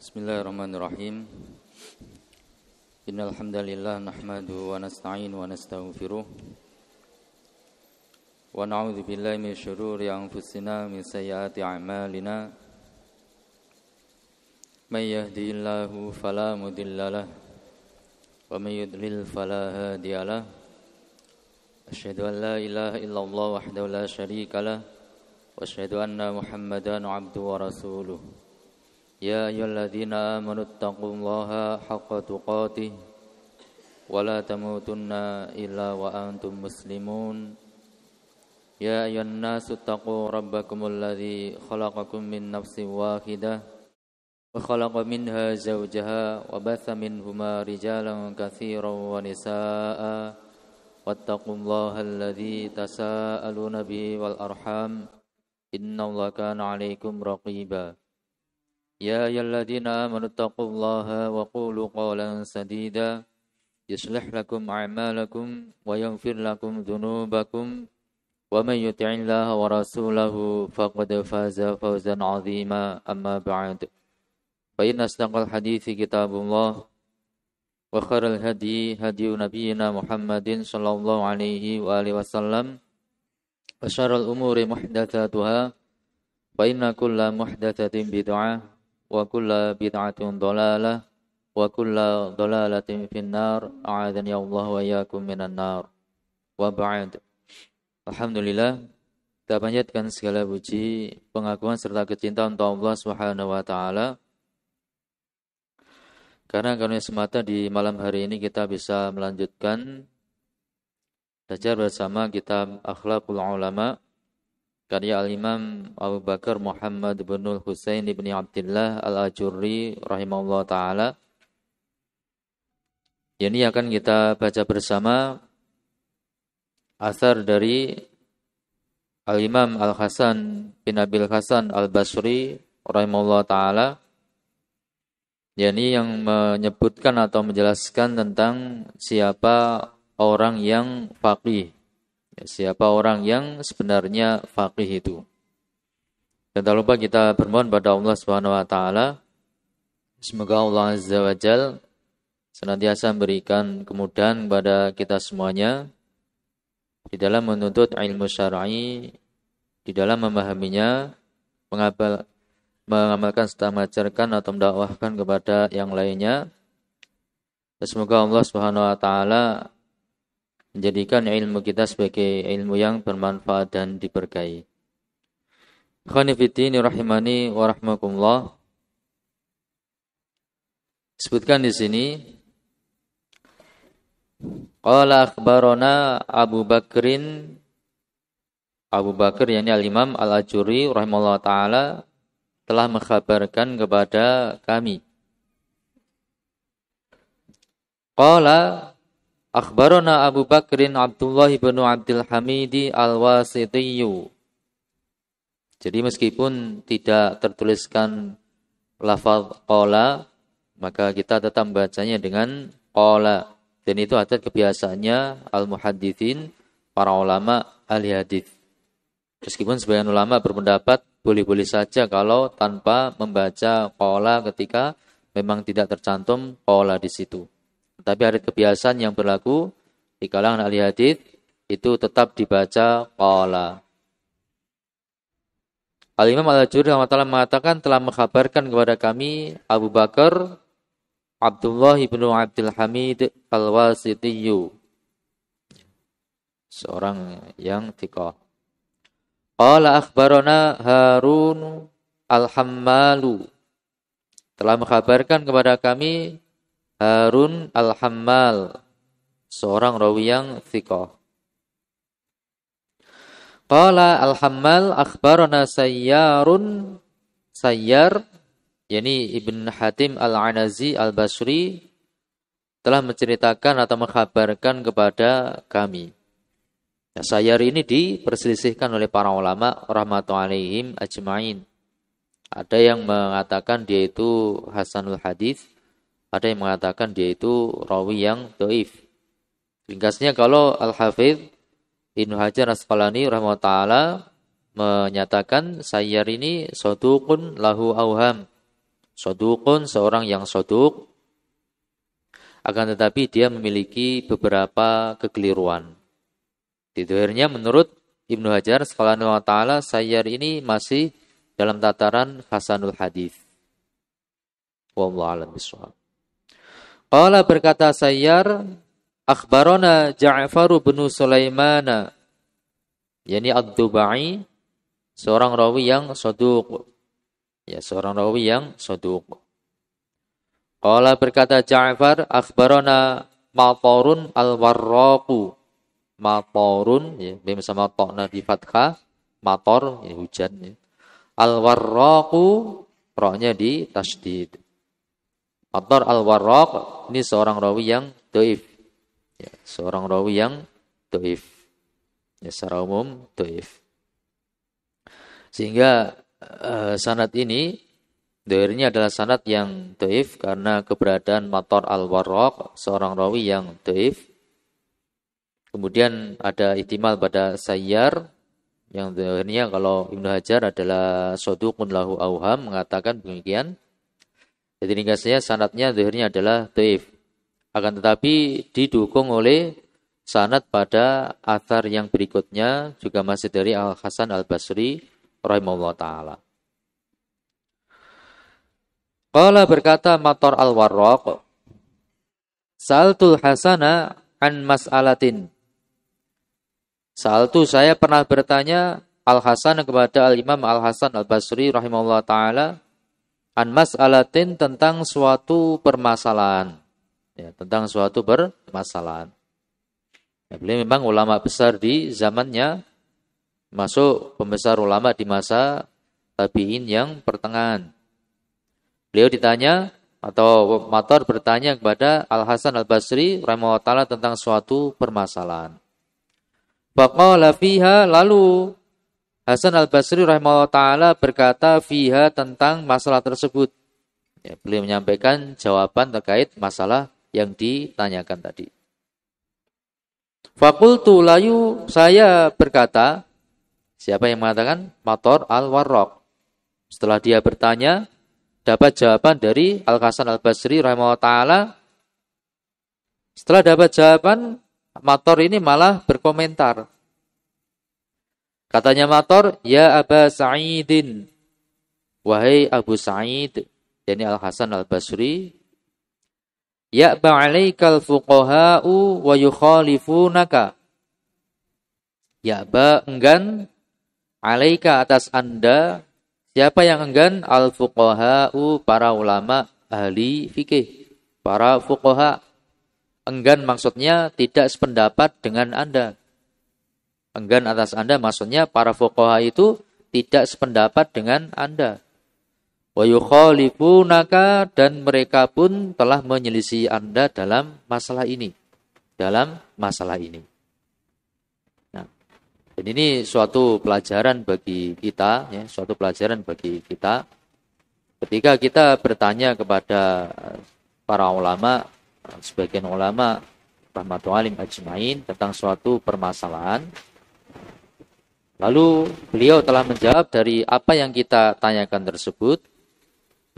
Bismillahirrahmanirrahim. Innal hamdalillah nahmaduhu wa nasta'inu wa nastaghfiruh wa na'udzu billahi min syururi anfusina min sayyiati a'malina. May yahdihillahu fala mudhillalah wa may yudlil fala hadiyalah. Asyhadu an la ilaha illallah wahdahu la syarikalah wa asyhadu anna Muhammadan 'abduhu wa rasuluh. Ya ayyuhalladzina amanu taqullaha haqqa tuqatih wa la tamutunna illa wa antum muslimun. Ya ayyuhan nasu taqu rabbakumul ladzi khalaqakum min nafsin wahidah wa khalaqa minha zawjaha wa batha minhuma rijalan katsiran wa nisaa'a wattaqullaha alladzi tasaaluna bihi wal arham innallaha kana 'alaikum raqiba. Ya ayyuhalladzina amanu taqullaha wa qulu qawlan sadida yuslih lakum a'malakum wa yaghfir lakum dhunubakum wa may yuti'illaha wa rasulahu faqad faza fawzan 'azima amma ba'd. Fa inna asdaqal hadithi kitabullah wa khairal hadi hadi nabiyyina Muhammadin sallallahu alaihi wa alihi wasallam wa syarrul umuri muhdatsatuha fa inna kulla muhdatsatin bid'ah wa kulla bid'atin dhalalah wa kulla dhalalatin finnar a'adzani Allah wa iyyakum minan nar wa ba'd. Alhamdulillah, kita panjatkan segala puji, pengakuan serta kecintaan untuk Allah Subhanahu wa taala. Karena semata di malam hari ini kita bisa melanjutkan belajar bersama kitab Akhlaqul Ulama karya Al-Imam Abu Bakar Muhammad bin Husain bin Abdullah Al-Ajurri rahimahullah ta'ala. Ini akan kita baca bersama asar dari Al-Imam Al-Hasan bin Abil Hasan Al-Basri rahimahullah ta'ala. Ini yang menyebutkan atau menjelaskan tentang siapa orang yang faqih. Siapa orang yang sebenarnya faqih itu. Dan tak lupa kita bermohon pada Allah Subhanahu wa taala, semoga Allah Azza wa Jalla senantiasa memberikan kemudahan kepada kita semuanya di dalam menuntut ilmu syar'i, di dalam memahaminya, mengamalkan serta mengajarkan atau mendakwahkan kepada yang lainnya. Dan semoga Allah Subhanahu wa taala menjadikan ilmu kita sebagai ilmu yang bermanfaat dan diberkahi. Ikhwani fiddin rahimani wa rahmakumullah. Sebutkan di sini qala akhbarana Abu Bakr yakni Al-Imam Al-Ajurri rahimahullah taala telah mengkhabarkan kepada kami. Qala akhbarana Abu Bakrin Abdullah bin Abdul Hamidi Al-Wasitiyyu. Jadi meskipun tidak tertuliskan lafaz qala, maka kita tetap membacanya dengan qala. Dan itu adat kebiasaannya al-muhadditsin, para ulama ahli hadis. Meskipun sebagian ulama berpendapat boleh-boleh saja kalau tanpa membaca qala ketika memang tidak tercantum qala di situ. Tapi ada kebiasaan yang berlaku di kalangan ahli hadis itu tetap dibaca qala. Al-Imam Al-Ajurri mengatakan telah mengkhabarkan kepada kami Abu Bakar Abdullah bin Abdul Hamid Al-Wasitiyyu, seorang yang thiqah. Qala akhbarana Harun Al-Hammalu, telah mengkhabarkan kepada kami Harun Al-Hammal, seorang rawi yang thiqah. Qala Al-Hammal akhbarana Sayyar, yakni Ibn Hatim Al-Anazi Al-Basri, telah menceritakan atau mengkhabarkan kepada kami. Nah, Sayyar ini diperselisihkan oleh para ulama rahmatullahi alaihim ajma'in. Ada yang mengatakan dia itu hasanul hadis, ada yang mengatakan dia itu rawi yang dhaif. Ringkasnya kalau Al-Hafidz Ibnu Hajar Asqalani rahimahullah taala menyatakan Sayyar ini saduqun lahu auham, Sodukun, seorang yang soduk, akan tetapi dia memiliki beberapa kekeliruan. Di dohirnya menurut Ibnu Hajar Asqalani ta'ala, Sayyar ini masih dalam tataran hasanul hadis. Wallahu a'lam bishawab. Qala berkata Sayyar, akhbarana Ja'far bin Sulaiman, yakni Ad-Dubai, seorang rawi yang saduq. Ya, seorang rawi yang saduq. Qala berkata Ja'far, akhbarana Matarun al-Warraqu. Matarun, ya, bersama ta'na di fathah, matar, ya, hujan. Ya. Al-Warraqu, ra-nya di tasydid. Matar al-Warraq, ini seorang rawi yang dhaif. Ya, seorang rawi yang dhaif. Ya, secara umum dhaif. Sehingga sanad ini dohirnya adalah sanad yang dhaif karena keberadaan Matar al-Warraq, seorang rawi yang dhaif. Kemudian ada ihtimal pada Sayyar yang dohirnya kalau Ibnu Hajar adalah saduqun lahu auham, mengatakan demikian. Jadi ringkasnya sanadnya dohirnya adalah dhaif. Akan tetapi didukung oleh sanad pada athar yang berikutnya juga masih dari Al-Hasan Al-Basri rahimahullah ta'ala. Qala berkata Matar al-Warraq, Sa'altul Hasana an mas'alatin. Sa'altu, saya pernah bertanya Al-Hasan kepada Al-Imam Al-Hasan Al-Basri rahimahullah ta'ala an mas'alatin, tentang suatu permasalahan. Ya, tentang suatu permasalahan. Ya, beliau memang ulama besar di zamannya, masuk pembesar ulama di masa tabi'in yang pertengahan. Beliau ditanya, atau Matar bertanya kepada Al-Hasan Al-Basri rahimahullah ta'ala tentang suatu permasalahan. Faqala fiha, lalu Hasan Al-Basri rahimahullah ta'ala berkata fiha, tentang masalah tersebut. Ya, beliau menyampaikan jawaban terkait masalah yang ditanyakan tadi. Faqultu, layu saya berkata, siapa yang mengatakan? Matar al-Warraq. Setelah dia bertanya, dapat jawaban dari Al-Hasan Al-Basri rahimahullah ta'ala. Setelah dapat jawaban, Matar ini malah berkomentar. Katanya Matar, ya Aba Sa'idin, wahai Abu Sa'id, yakni Al-Hasan Al-Basri, ya'ba 'alaikal fuqaha'u wa yukhalifunaka. Ya'ba, enggan, 'alaika, atas Anda. Siapa yang enggan? Al-fuqaha'u, para ulama ahli fikih, para fuqaha. Enggan maksudnya tidak sependapat dengan Anda. Enggan atas Anda maksudnya para fuqaha itu tidak sependapat dengan Anda. Wa yukhalifunaka, dan mereka pun telah menyelisih Anda dalam masalah ini. Dalam masalah ini. Nah, dan ini suatu pelajaran bagi kita, ya, suatu pelajaran bagi kita. Ketika kita bertanya kepada para ulama, sebagian ulama rahmatullahi ajmain tentang suatu permasalahan, lalu beliau telah menjawab dari apa yang kita tanyakan tersebut,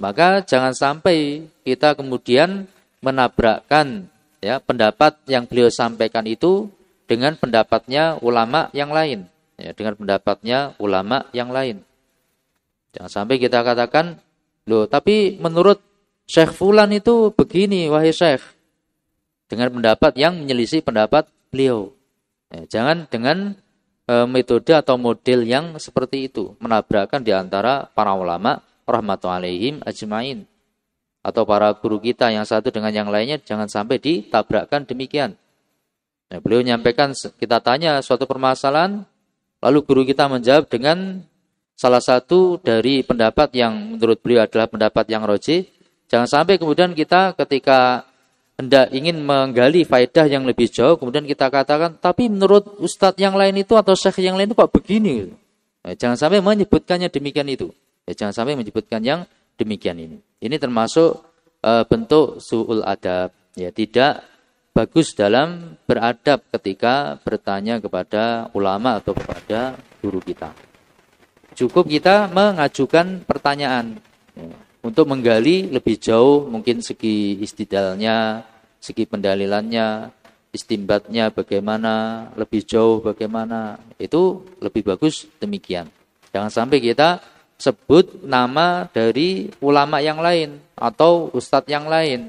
maka jangan sampai kita kemudian menabrakkan, ya, pendapat yang beliau sampaikan itu dengan pendapatnya ulama yang lain, ya, dengan pendapatnya ulama yang lain. Jangan sampai kita katakan, loh, tapi menurut Syekh Fulan itu begini, wahai Syekh, dengan pendapat yang menyelisih pendapat beliau. Ya, jangan dengan metode atau model yang seperti itu, menabrakkan di antara para ulama rahmatullahi ajmain, atau para guru kita yang satu dengan yang lainnya, jangan sampai ditabrakkan demikian. Nah, beliau menyampaikan, kita tanya suatu permasalahan, lalu guru kita menjawab dengan salah satu dari pendapat yang menurut beliau adalah pendapat yang rajih. Jangan sampai kemudian kita ketika hendak ingin menggali faedah yang lebih jauh, kemudian kita katakan, tapi menurut ustadz yang lain itu atau syekh yang lain itu kok begini? Nah, jangan sampai menyebutkannya demikian itu. Ya, jangan sampai menyebutkan yang demikian ini. Ini termasuk bentuk su'ul adab. Ya, tidak bagus dalam beradab ketika bertanya kepada ulama atau kepada guru kita. Cukup kita mengajukan pertanyaan. Ya, untuk menggali lebih jauh mungkin segi istidlalnya, segi pendalilannya, istimbatnya bagaimana, lebih jauh bagaimana. Itu lebih bagus demikian. Jangan sampai kita sebut nama dari ulama yang lain atau ustadz yang lain.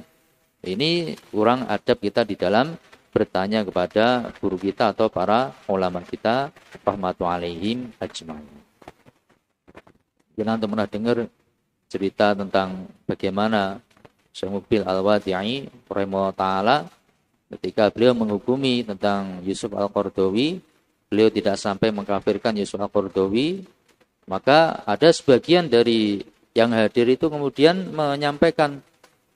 Ini kurang adab kita di dalam bertanya kepada guru kita atau para ulama kita, rahmatullahi alaihim ajmain. Jangan pernah dengar cerita tentang bagaimana Syekh Muqbil Al-Wadi'i rahimahullah ta'ala ketika beliau menghukumi tentang Yusuf Al-Qaradawi, beliau tidak sampai mengkafirkan Yusuf Al-Qaradawi, maka ada sebagian dari yang hadir itu kemudian menyampaikan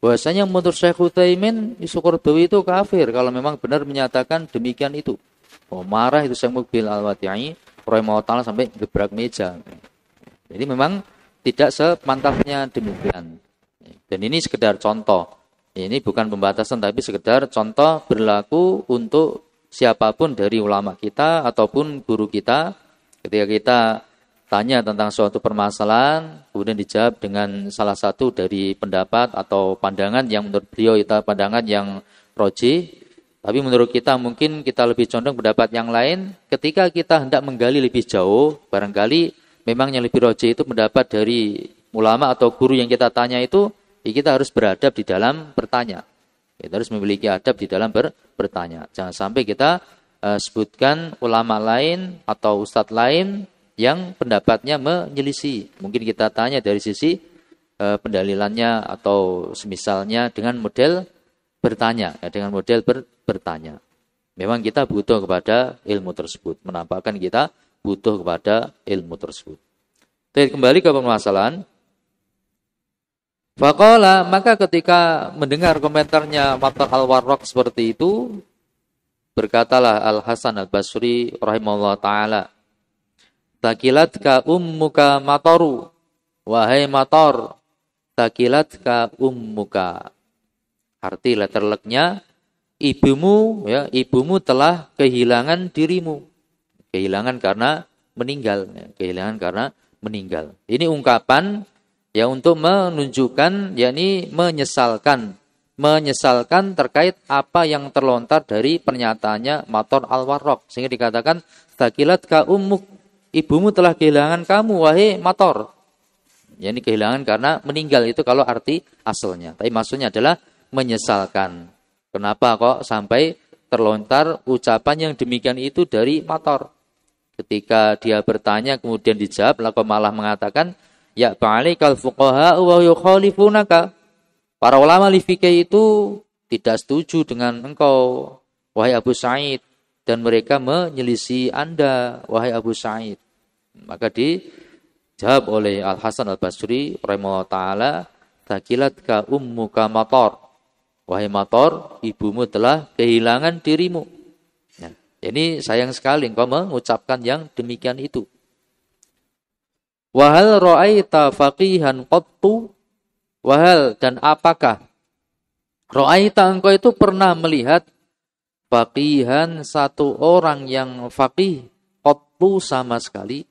bahwasanya menurut Syekh Utsaimin Yusuf Qaradawi itu kafir kalau memang benar menyatakan demikian itu. Oh, marah itu Syekh Muqbil Al-Wadi'i rahimahullah ta'ala sampai gebrak meja. Jadi memang tidak semantapnya demikian. Dan ini sekedar contoh. Ini bukan pembatasan tapi sekedar contoh berlaku untuk siapapun dari ulama kita ataupun guru kita. Ketika kita tanya tentang suatu permasalahan, kemudian dijawab dengan salah satu dari pendapat atau pandangan yang menurut beliau itu pandangan yang rojih, tapi menurut kita mungkin kita lebih condong pendapat yang lain. Ketika kita hendak menggali lebih jauh, barangkali memang yang lebih rojih itu pendapat dari ulama atau guru yang kita tanya itu, ya kita harus beradab di dalam bertanya. Kita harus memiliki adab di dalam bertanya. Jangan sampai kita sebutkan ulama lain atau ustadz lain yang pendapatnya menyelisih. Mungkin kita tanya dari sisi pendalilannya atau semisalnya dengan model bertanya, ya, dengan model bertanya. Memang kita butuh kepada ilmu tersebut, menampakkan kita butuh kepada ilmu tersebut. Jadi kembali ke permasalahan. Faqala, maka ketika mendengar komentarnya Matar Al-Warraq seperti itu, berkatalah Al-Hasan Al-Basri rahimahullah ta'ala, takilatka ummuka mataru, wahai matar, takilatka ummuka. Arti letterleknya, ibumu, ya, ibumu telah kehilangan dirimu. Kehilangan karena meninggal, ya, kehilangan karena meninggal. Ini ungkapan ya untuk menunjukkan, yakni menyesalkan terkait apa yang terlontar dari pernyataannya Matar Al-Warraq, sehingga dikatakan takilatka ummuk, ibumu telah kehilangan kamu, wahai Matar. Ya, ini kehilangan karena meninggal itu kalau arti asalnya. Tapi maksudnya adalah menyesalkan. Kenapa kok sampai terlontar ucapan yang demikian itu dari Matar? Ketika dia bertanya kemudian dijawab, lalu malah mengatakan, ya ba'alikal fuqaha wa yukhalifunaka. Para ulama fikih itu tidak setuju dengan engkau, wahai Abu Sa'id. Dan mereka menyelisih Anda, wahai Abu Sa'id. Maka dijawab oleh Al-Hasan Al-Basri rahimahullah ta'ala, takilatka ummuka Matar. Wahai Matar, ibumu telah kehilangan dirimu. Nah, ini sayang sekali engkau mengucapkan yang demikian itu. Wahal ra'aita faqihan qattu, wahal dan apakah ra'aita engkau itu pernah melihat faqihan satu orang yang faqih qattu sama sekali?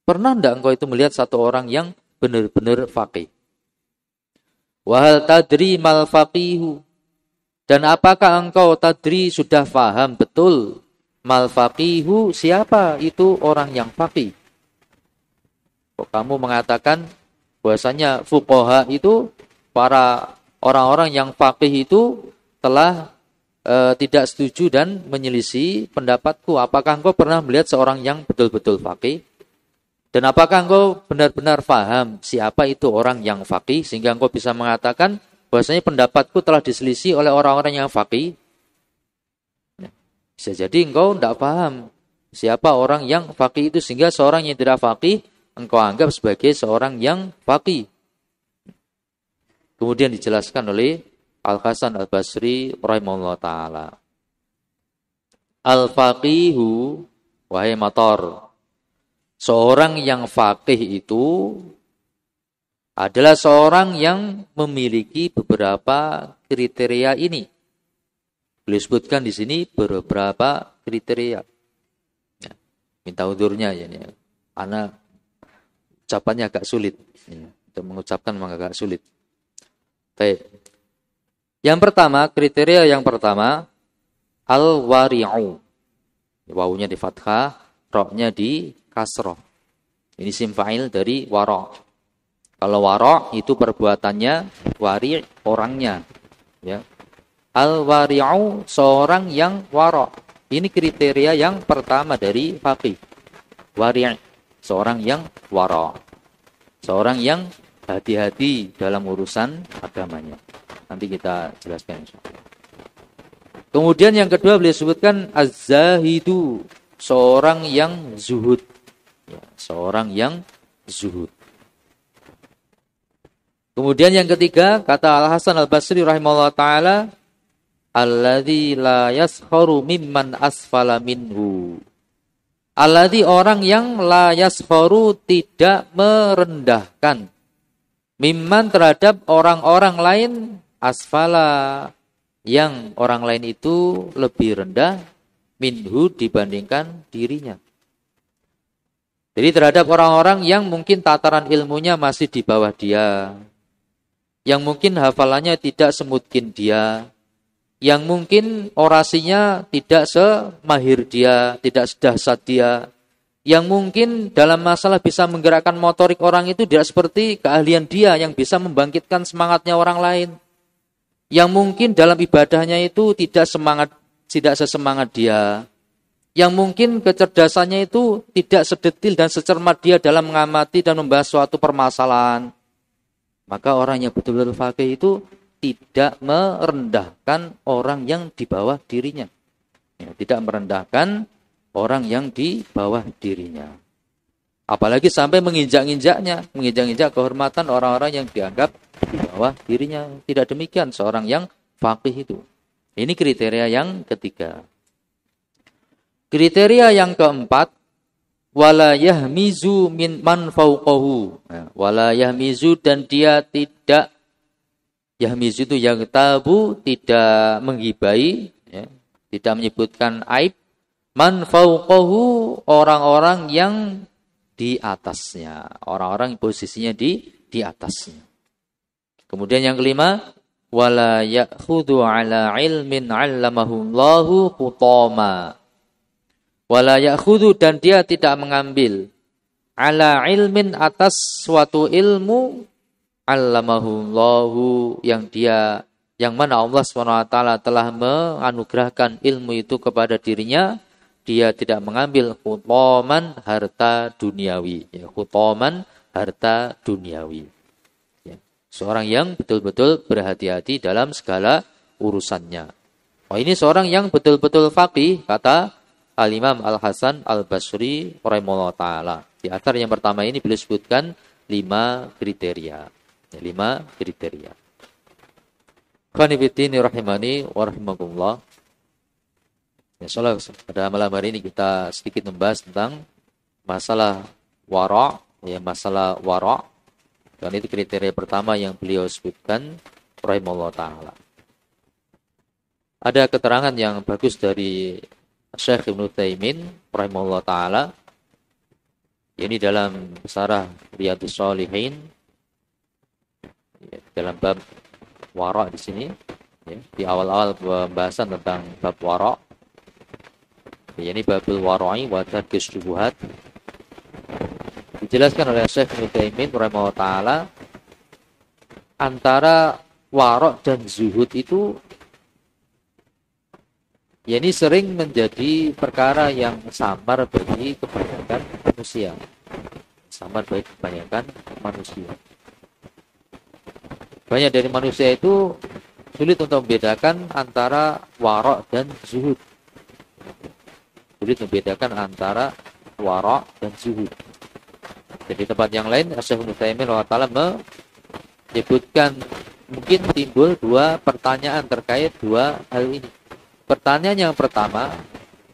Pernah enggak engkau itu melihat satu orang yang benar-benar faqih? Wahal tadri mal faqihu, dan apakah engkau tadri sudah faham betul mal faqihu, siapa itu orang yang faqih? Kok kamu mengatakan bahwasanya fuqaha itu, para orang-orang yang faqih itu telah tidak setuju dan menyelisih pendapatku. Apakah engkau pernah melihat seorang yang betul-betul faqih? Dan apakah engkau benar-benar faham siapa itu orang yang faqih sehingga engkau bisa mengatakan bahwasanya pendapatku telah diselisih oleh orang-orang yang faqih? Bisa jadi engkau tidak paham siapa orang yang faqih itu sehingga seorang yang tidak faqih engkau anggap sebagai seorang yang faqih. Kemudian dijelaskan oleh Al-Hasan Al-Basri rahimahullah ta'ala. Al-faqihu, wahai Matar, seorang yang faqih itu adalah seorang yang memiliki beberapa kriteria ini. Beliau sebutkan di sini beberapa kriteria. Ya, minta udurnya ya. Anak ucapannya agak sulit. Ya. Untuk mengucapkan memang agak sulit. Baik. Yang pertama, kriteria yang pertama, al-wari'u. Wawunya di fathah, roknya di kasroh. Ini isim fa'il dari wara'. Kalau wara' itu perbuatannya, wari' orangnya. Ya. Al-wari'u, seorang yang wara'. Ini kriteria yang pertama dari faqih. Wari', seorang yang wara'. Seorang yang hati-hati dalam urusan agamanya. Nanti kita jelaskan. Kemudian yang kedua beliau sebutkan az-zahidu, seorang yang zuhud. Ya, seorang yang zuhud. Kemudian yang ketiga, kata Al-Hasan Al-Basri rahimahullah ta'ala, alladzi la yaskharu mimman asfala minhu. Alladzi, orang yang la yaskharu, tidak merendahkan, mimman, terhadap orang-orang lain, asfala, yang orang lain itu lebih rendah, minhu, dibandingkan dirinya. Jadi terhadap orang-orang yang mungkin tataran ilmunya masih di bawah dia, yang mungkin hafalannya tidak semungkin dia, yang mungkin orasinya tidak semahir dia, tidak sedahsyat dia, yang mungkin dalam masalah bisa menggerakkan motorik orang itu tidak seperti keahlian dia yang bisa membangkitkan semangatnya orang lain, yang mungkin dalam ibadahnya itu tidak sesemangat dia, yang mungkin kecerdasannya itu tidak sedetil dan secermat dia dalam mengamati dan membahas suatu permasalahan. Maka orang yang betul-betul faqih itu tidak merendahkan orang yang di bawah dirinya. Ya, tidak merendahkan orang yang di bawah dirinya. Apalagi sampai menginjak-injaknya, menginjak-injak kehormatan orang-orang yang dianggap di bawah dirinya. Tidak demikian seorang yang faqih itu. Ini kriteria yang ketiga. Kriteria yang keempat, wala yahmizu min man fauqahu. Wala yahmizu, dan dia tidak, yahmizu itu yang tabu, tidak menggibai, ya, tidak menyebutkan aib, man fauqahu, orang-orang yang di atasnya, orang-orang posisinya di atasnya. Kemudian yang kelima, wala ya'khudhu ala ilmin 'allamahullahu khutama. Wala ya'khudhu, dan dia tidak mengambil, ala ilmin, atas suatu ilmu, 'allamahullahu, yang mana Allah SWT telah menganugerahkan ilmu itu kepada dirinya. Dia tidak mengambil khutaman, harta duniawi. Ya, khutaman, harta duniawi. Ya. Seorang yang betul-betul berhati-hati dalam segala urusannya. Oh, ini seorang yang betul-betul faqih, kata Al-Imam Al-Hasan Al-Basri rahimahullah ta'ala. Di antara yang pertama ini beliau sebutkan 5 kriteria. Ya, 5 kriteria. Khanifiddini rahimani wa rahimakumullah. Insyaallah pada malam hari ini kita sedikit membahas tentang masalah wara', ya, masalah wara'. Dan itu kriteria pertama yang beliau sebutkan rahimahullah ta'ala. Ada keterangan yang bagus dari Syekh Ibnu Utsaimin rahimahullah ta'ala. Ini dalam Syarah Riyadhus Shalihin, ya, dalam bab wara' di sini, ya, di awal-awal pembahasan tentang bab wara'. Ya, ini babul wara'i wa tarkis syubhat. Dijelaskan oleh Syekh Ibnu Utsaimin rahimahullah ta'ala, antara wara' dan zuhud itu, ya, ini sering menjadi perkara yang samar bagi kebanyakan manusia. Samar bagi kebanyakan manusia. Banyak dari manusia itu sulit untuk membedakan antara wara' dan zuhud. Sulit membedakan antara wara' dan zuhud. Jadi tempat yang lain, Syekh Ibnu Utsaimin rahimahullah menyebutkan mungkin timbul 2 pertanyaan terkait 2 hal ini. Pertanyaan yang pertama,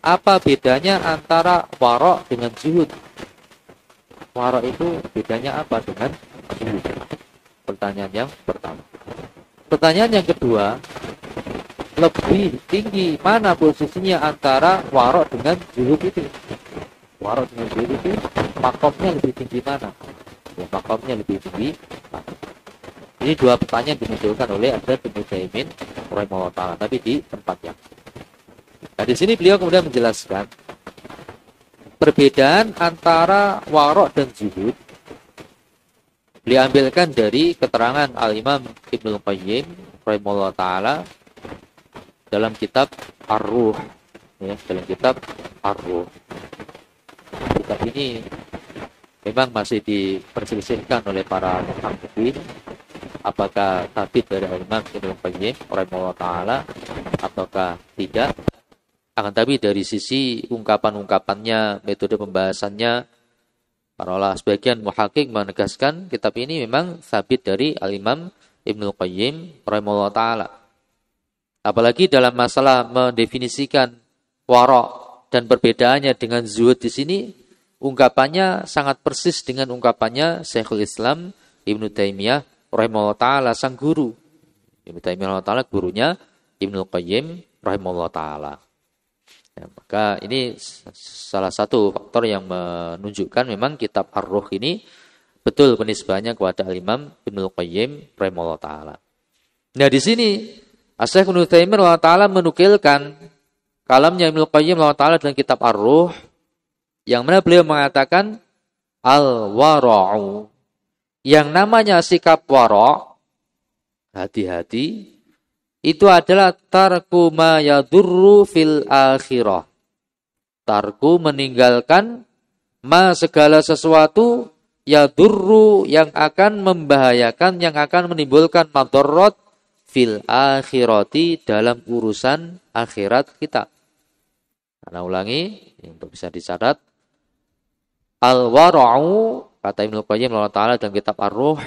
apa bedanya antara wara' dengan zuhud? Wara' itu bedanya apa dengan zuhud? Pertanyaan yang pertama. Pertanyaan yang kedua, lebih tinggi mana posisinya antara wara' dengan zuhud itu? Wara' dengan zuhud itu makomnya lebih tinggi mana? Ya, makamnya lebih tinggi. Ini dua pertanyaan dimunculkan oleh Syekh Ibnu Utsaimin rahimahullah taala, tapi di tempat yang. Nah, di sini beliau kemudian menjelaskan perbedaan antara warok dan zuhud. Beliau ambilkan dari keterangan Al-Imam Ibnu Qayyim rahimahullah taala dalam kitab Ar-Ruh, ya, dalam kitab Ar-Ruh. Kitab ini memang masih diperselisihkan oleh para muhaqqiqin apakah sabit dari Al-Imam Ibnu Qayyim rahimahullah taala ataukah tidak. Akan tapi dari sisi ungkapan-ungkapannya, metode pembahasannya, parolah sebagian muhaqqiq menegaskan kitab ini memang sabit dari Al-Imam Ibnu Qayyim rahimahullah taala. Apalagi dalam masalah mendefinisikan wara' dan perbedaannya dengan zuhud di sini, ungkapannya sangat persis dengan ungkapannya Syekhul Islam Ibnu Taimiyah rahimahullah taala, sang guru. Ibnu Taimiyah rahimahullah taala gurunya Ibnu Qayyim rahimahullah taala. Ya, maka ini salah satu faktor yang menunjukkan memang kitab Ar-Ruh ini betul penisbahannya kepada Al-Imam Ibnu Qayyim rahimahullah taala. Nah, di sini Syekh Ibnu Utsaimin rahimahullah taala menukilkan kalamnya Ibnu Qayyim rahimahullah taala dalam kitab Ar-Ruh yang mana beliau mengatakan al-wara'u, yang namanya sikap wara', hati-hati, itu adalah tarku ma yadurru fil akhirah. Tarku meninggalkan ma segala sesuatu yadurru yang akan membahayakan, yang akan menimbulkan madharat fil akhirati dalam urusan akhirat kita. Karena ulangi untuk bisa dicatat, al-wara'u kata Ibnu Qayyim rahimahullah dalam kitab Ar-Ruh,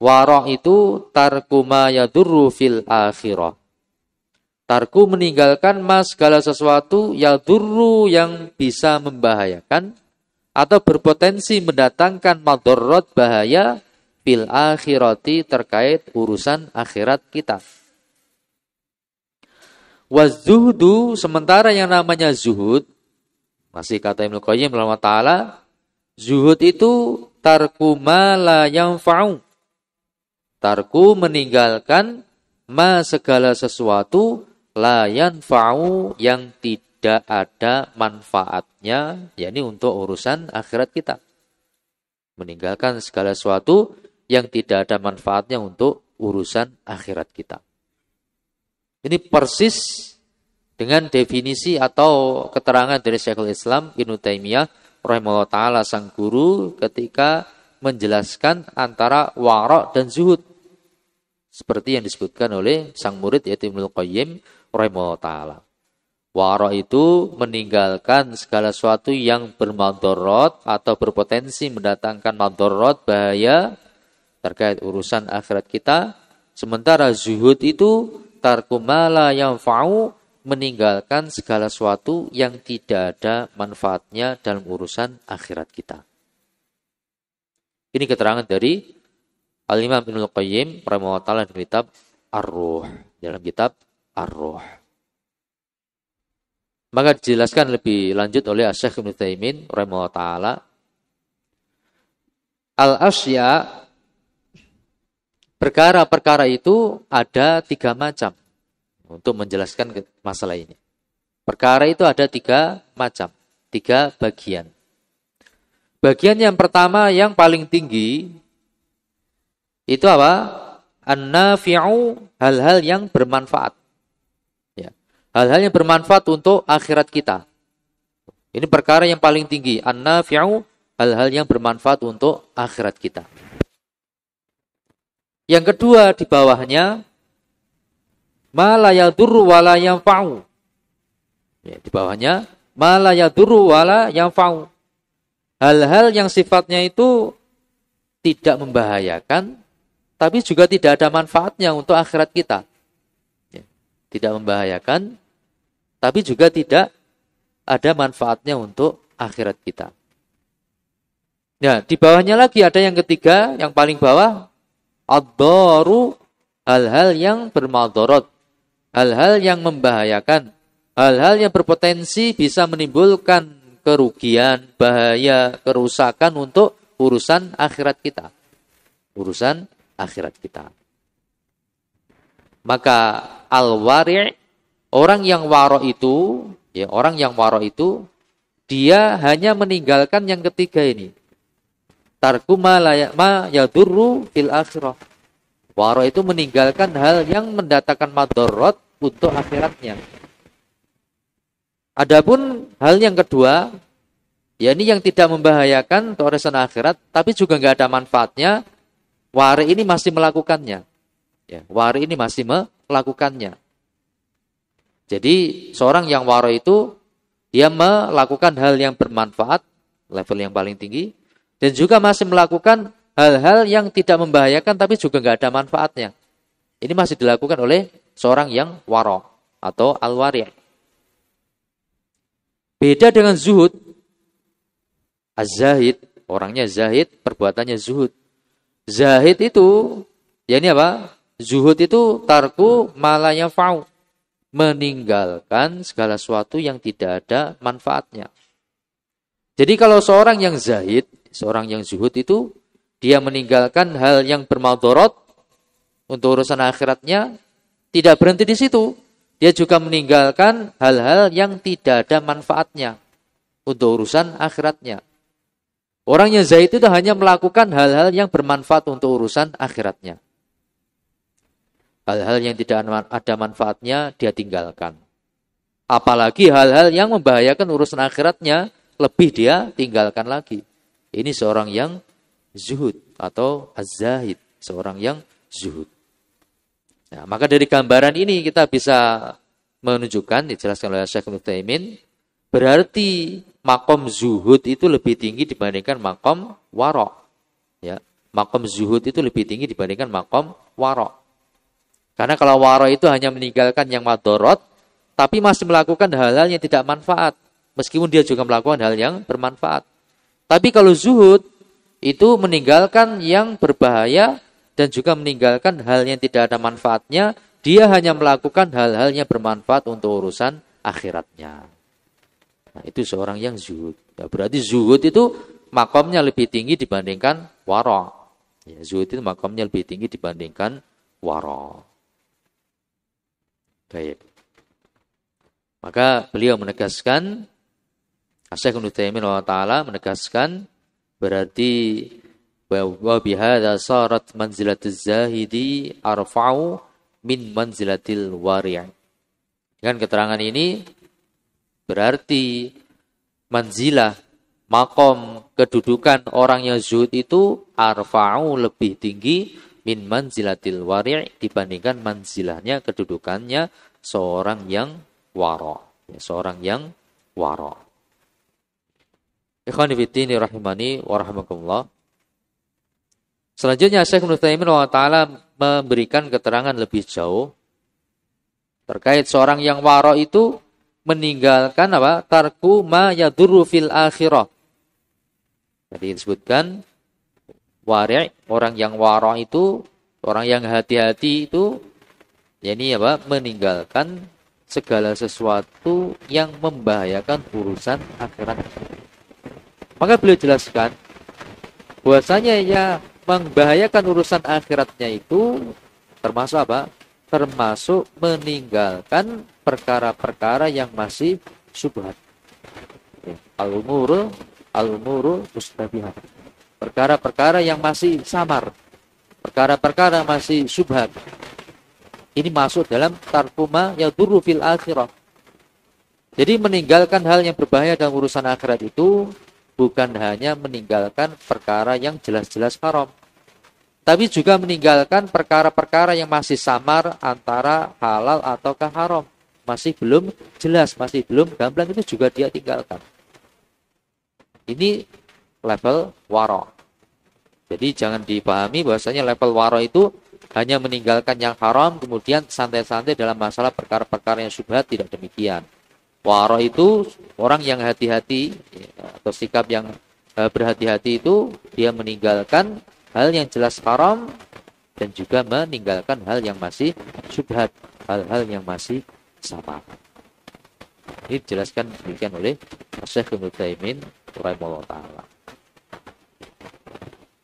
wara' itu tarku ma yadurru fil akhirah. Tarku meninggalkan mas segala sesuatu yadurru yang bisa membahayakan atau berpotensi mendatangkan madharat bahaya fil akhirati terkait urusan akhirat kita. Wazuhdu, sementara yang namanya zuhud, masih kata Ibnu Qayyim rahimahullah taala, zuhud itu tarku ma la yanfa'u. Tarku meninggalkan ma segala sesuatu la yanfa'u yang tidak ada manfaatnya, yakni untuk urusan akhirat kita. Meninggalkan segala sesuatu yang tidak ada manfaatnya untuk urusan akhirat kita. Ini persis dengan definisi atau keterangan dari Syekhul Islam Ibnu Taimiyah rahimahullah taala, sang guru, ketika menjelaskan antara wara' dan zuhud. Seperti yang disebutkan oleh sang murid yaitu Ibnu Qayyim rahimahullah taala. Wara' itu meninggalkan segala sesuatu yang bermadharat atau berpotensi mendatangkan madharat bahaya terkait urusan akhirat kita. Sementara zuhud itu tarku ma la yanfa'u, meninggalkan segala sesuatu yang tidak ada manfaatnya dalam urusan akhirat kita. Ini keterangan dari Al-Imam Ibnu Qayyim rahimahullah taala dalam kitab Ar-Ruh, dalam kitab Ar-Ruh. Maka dijelaskan lebih lanjut oleh Syekh Ibnu Utsaimin rahimahullah taala, al-asya, perkara-perkara itu ada 3 macam. Untuk menjelaskan masalah ini, perkara itu ada 3 macam, 3 bagian. Bagian yang pertama yang paling tinggi itu apa? An-nafi'u, hal-hal yang bermanfaat. Ya. Hal-hal yang bermanfaat untuk akhirat kita. Ini perkara yang paling tinggi. An-nafi'u, hal-hal yang bermanfaat untuk akhirat kita. Yang kedua di bawahnya, ma la yadurru wa la yanfa'u. Ya, di bawahnya, ma la yadurru wa la yanfa'u. Hal-hal yang sifatnya itu tidak membahayakan, tapi juga tidak ada manfaatnya untuk akhirat kita. Ya, tidak membahayakan, tapi juga tidak ada manfaatnya untuk akhirat kita. Ya, di bawahnya lagi ada yang ketiga, yang paling bawah, ad-daru, hal-hal yang bermadharat, hal-hal yang membahayakan, hal-hal yang berpotensi bisa menimbulkan kerugian, bahaya, kerusakan untuk urusan akhirat kita. Urusan akhirat kita. Maka al-wari', orang yang waro itu, dia hanya meninggalkan yang ketiga ini. Tarku ma yadurru fil akhirah. Waro itu meninggalkan hal yang mendatangkan madarat untuk akhiratnya. Adapun hal yang kedua, yakni yang tidak membahayakan untuk urusan akhirat, tapi juga nggak ada manfaatnya, wari ini masih melakukannya. Ya, wari ini masih melakukannya. Jadi seorang yang waro itu dia melakukan hal yang bermanfaat, level yang paling tinggi, dan juga masih melakukan hal-hal yang tidak membahayakan tapi juga nggak ada manfaatnya. Ini masih dilakukan oleh seorang yang waro atau al-wari'. Beda dengan zuhud. Az-zahid, orangnya zahid, perbuatannya zuhud. Zahid itu, ya ini apa? Zuhud itu tarku ma la yanfa'u, meninggalkan segala sesuatu yang tidak ada manfaatnya. Jadi kalau seorang yang zahid, seorang yang zuhud itu, dia meninggalkan hal yang bermadarat untuk urusan akhiratnya, tidak berhenti di situ. Dia juga meninggalkan hal-hal yang tidak ada manfaatnya untuk urusan akhiratnya. Orang yang zahid itu hanya melakukan hal-hal yang bermanfaat untuk urusan akhiratnya. Hal-hal yang tidak ada manfaatnya dia tinggalkan. Apalagi hal-hal yang membahayakan urusan akhiratnya lebih dia tinggalkan lagi. Ini seorang yang zuhud atau az-zahid, seorang yang zuhud. Nah, maka dari gambaran ini kita bisa menunjukkan, dijelaskan oleh Syekh Ibnu Utsaimin, berarti makom zuhud itu lebih tinggi dibandingkan makom waro. Ya, makom zuhud itu lebih tinggi dibandingkan makom waro. Karena kalau waro itu hanya meninggalkan yang madorot, tapi masih melakukan hal-hal yang tidak manfaat, meskipun dia juga melakukan hal yang bermanfaat. Tapi kalau zuhud itu meninggalkan yang berbahaya dan juga meninggalkan hal yang tidak ada manfaatnya, dia hanya melakukan hal-hal yang bermanfaat untuk urusan akhiratnya. Nah, itu seorang yang zuhud. Ya, berarti zuhud itu makomnya lebih tinggi dibandingkan waro. Ya, zuhud itu makomnya lebih tinggi dibandingkan waro. Baik. Maka beliau menegaskan, Syekh Ibnu Utsaimin rahimahullah menegaskan, berarti wa bihadza sarat manzilatuz zahidi arfa'u min manzilatil wari'. Dengan keterangan ini berarti manzilah, makom, kedudukan orang yang zuhud itu arfa'u lebih tinggi min manzilatil wari' dibandingkan manzilahnya, kedudukannya seorang yang waro, seorang yang waro. Ikhwani fiddin rahimani wa rahimakumullah. Selanjutnya Syekh Ibnu Utsaimin rahimahullah memberikan keterangan lebih jauh terkait seorang yang waro itu meninggalkan apa? Tarku ma yadurru fil akhirah. Jadi disebutkan wari', orang yang waro itu, orang yang hati-hati itu, yakni apa? Meninggalkan segala sesuatu yang membahayakan urusan akhirat. Maka beliau jelaskan bahwasanya ya membahayakan urusan akhiratnya itu termasuk apa? Termasuk meninggalkan perkara-perkara yang masih syubhat. Al-umuru mustabihat. Perkara-perkara yang masih samar. Perkara-perkara masih syubhat. Ini masuk dalam tarkuma yadurru fil akhirah. Jadi meninggalkan hal yang berbahaya dalam urusan akhirat itu bukan hanya meninggalkan perkara yang jelas-jelas haram, tapi juga meninggalkan perkara-perkara yang masih samar antara halal ataukah haram. Masih belum jelas, masih belum gamblang, itu juga dia tinggalkan. Ini level waro. Jadi jangan dipahami bahwasanya level waro itu hanya meninggalkan yang haram, kemudian santai-santai dalam masalah perkara-perkara yang syubhat. Tidak demikian. Waro itu orang yang hati-hati, atau sikap yang berhati-hati itu dia meninggalkan hal yang jelas haram dan juga meninggalkan hal yang masih syubhat, hal-hal yang masih samar. Ini dijelaskan demikian oleh Syekh Ibnu Utsaimin rahimahullah taala.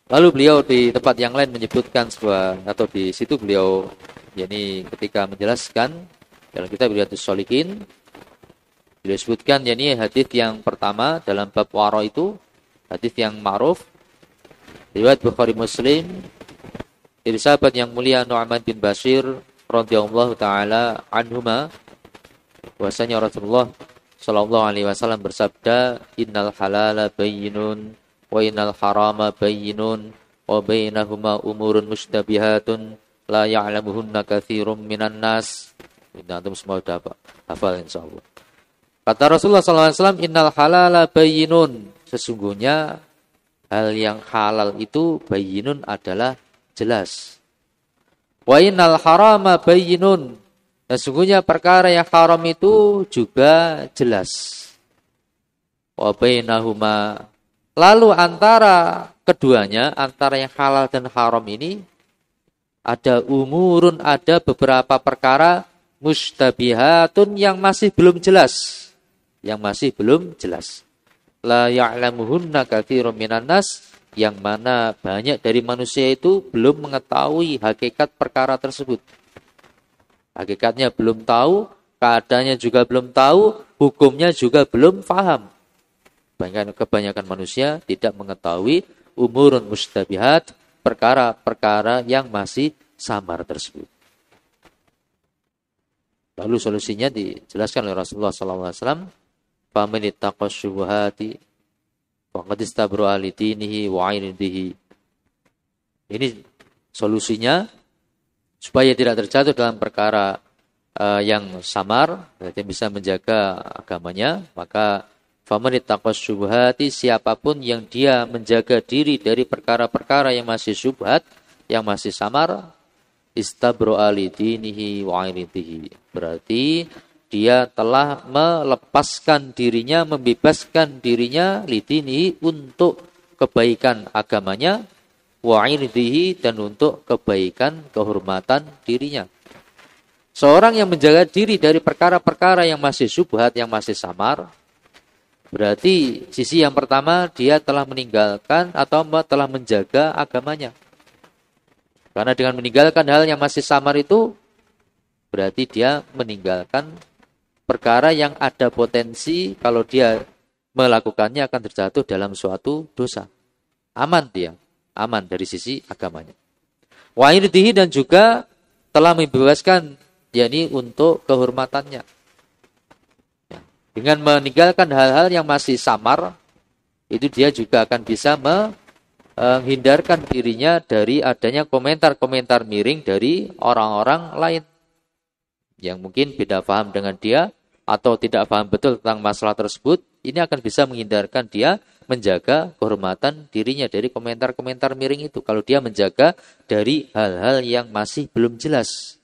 Lalu beliau di tempat yang lain menyebutkan sebuah, atau di situ beliau yakni ketika menjelaskan dalam kitab Riyadhus Shalihin, beliau sebutkan yakni hadis yang pertama dalam bab wara itu, hadis yang ma'ruf riwayat Bukhari Muslim dari sahabat yang mulia Nu'man bin Bashir radhiyallahu taala anhuma, bahwasanya Rasulullah sallallahu alaihi wasallam bersabda, innal halala bayyinun wa innal harama bayyinun wa bainahuma umurun mushtabihatun la ya'lamuhunna katsirum minan nas. Ini antum semua sudah hafal insyaallah. Kata Rasulullah sallallahu alaihi wasallam, innal halala bayyinun, sesungguhnya hal yang halal itu bayyinun adalah jelas. Wa innal harama bayyinun, sesungguhnya perkara yang haram itu juga jelas. Wa bainahuma, lalu antara keduanya, antara yang halal dan haram ini, ada umurun, ada beberapa perkara mustabihatun yang masih belum jelas. Yang masih belum jelas. La ya'lamuhunna katsirun minan nas, yang mana banyak dari manusia itu belum mengetahui hakikat perkara tersebut. Hakikatnya belum tahu, keadaannya juga belum tahu, hukumnya juga belum paham. Kebanyakan manusia tidak mengetahui umurun mustabihat, perkara-perkara yang masih samar tersebut. Lalu solusinya dijelaskan oleh Rasulullah SAW. Faman ittaqa syubuhati faqad istabra li dinihi wa 'irdihi. Ini solusinya supaya tidak terjatuh dalam perkara yang samar, yang bisa menjaga agamanya. Maka faman ittaqa syubuhati, siapapun yang dia menjaga diri dari perkara-perkara yang masih syubhat, yang masih samar, istabra li dinihi wa 'irdihi. Berarti dia telah melepaskan dirinya, membebaskan dirinya lidinihi, untuk kebaikan agamanya, wa 'irdihi, dan untuk kebaikan kehormatan dirinya. Seorang yang menjaga diri dari perkara-perkara yang masih syubhat, yang masih samar, berarti sisi yang pertama dia telah meninggalkan atau telah menjaga agamanya. Karena dengan meninggalkan hal yang masih samar itu, berarti dia meninggalkan perkara yang ada potensi kalau dia melakukannya akan terjatuh dalam suatu dosa. Aman dia, aman dari sisi agamanya. Wa 'irdihi, dan juga telah membebaskan, yakni untuk kehormatannya. Ya. Dengan meninggalkan hal-hal yang masih samar, itu dia juga akan bisa menghindarkan dirinya dari adanya komentar-komentar miring dari orang-orang lain yang mungkin beda paham dengan dia atau tidak paham betul tentang masalah tersebut. Ini akan bisa menghindarkan dia, menjaga kehormatan dirinya dari komentar-komentar miring itu. Kalau dia menjaga dari hal-hal yang masih belum jelas,